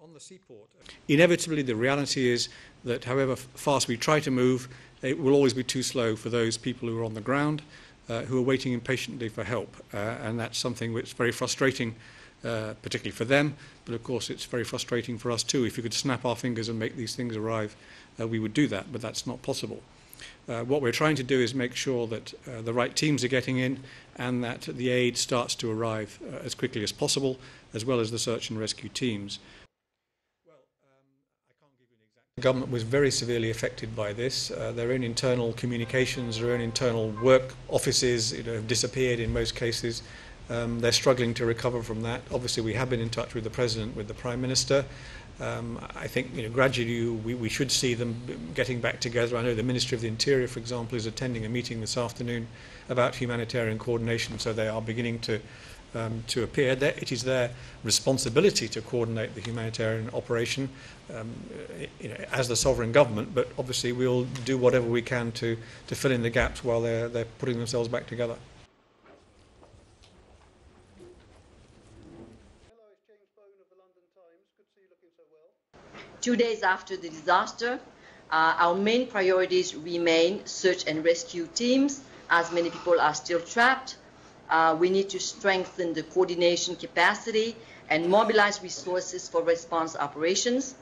On the seaport, inevitably the reality is that however fast we try to move, it will always be too slow for those people who are on the ground, who are waiting impatiently for help. And that's something which is very frustrating, particularly for them, but of course it's very frustrating for us too. If you could snap our fingers and make these things arrive, we would do that, but that's not possible. What we're trying to do is make sure that the right teams are getting in and that the aid starts to arrive as quickly as possible, as well as the search and rescue teams. Well, I can't give you an exact. The government was very severely affected by this. Their own internal communications, their own internal work offices have disappeared in most cases. They're struggling to recover from that. Obviously, we have been in touch with the President, with the Prime Minister. I think gradually we should see them getting back together. I know the Ministry of the Interior, for example, is attending a meeting this afternoon about humanitarian coordination, so they are beginning to appear. It is their responsibility to coordinate the humanitarian operation as the sovereign government, but obviously we'll do whatever we can to fill in the gaps while they're putting themselves back together. 2 days after the disaster, our main priorities remain search and rescue teams, as many people are still trapped. We need to strengthen the coordination capacity and mobilize resources for response operations.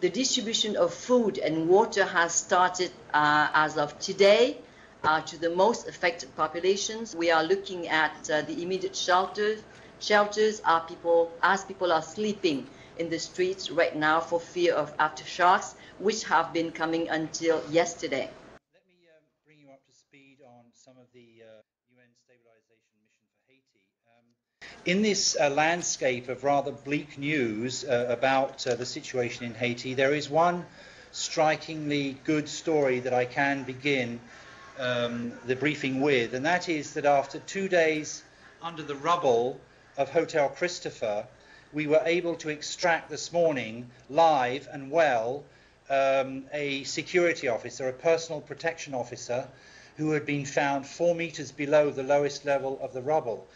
The distribution of food and water has started as of today to the most affected populations. We are looking at the immediate shelters as people are sleeping in the streets right now for fear of aftershocks, which have been coming until yesterday. Let me bring you up to speed on some of the UN stabilization mission for Haiti. In this landscape of rather bleak news about the situation in Haiti, there is one strikingly good story that I can begin the briefing with, and that is that after 2 days under the rubble of Hotel Christopher, we were able to extract this morning, live and well, a security officer, a personal protection officer, who had been found 4 meters below the lowest level of the rubble.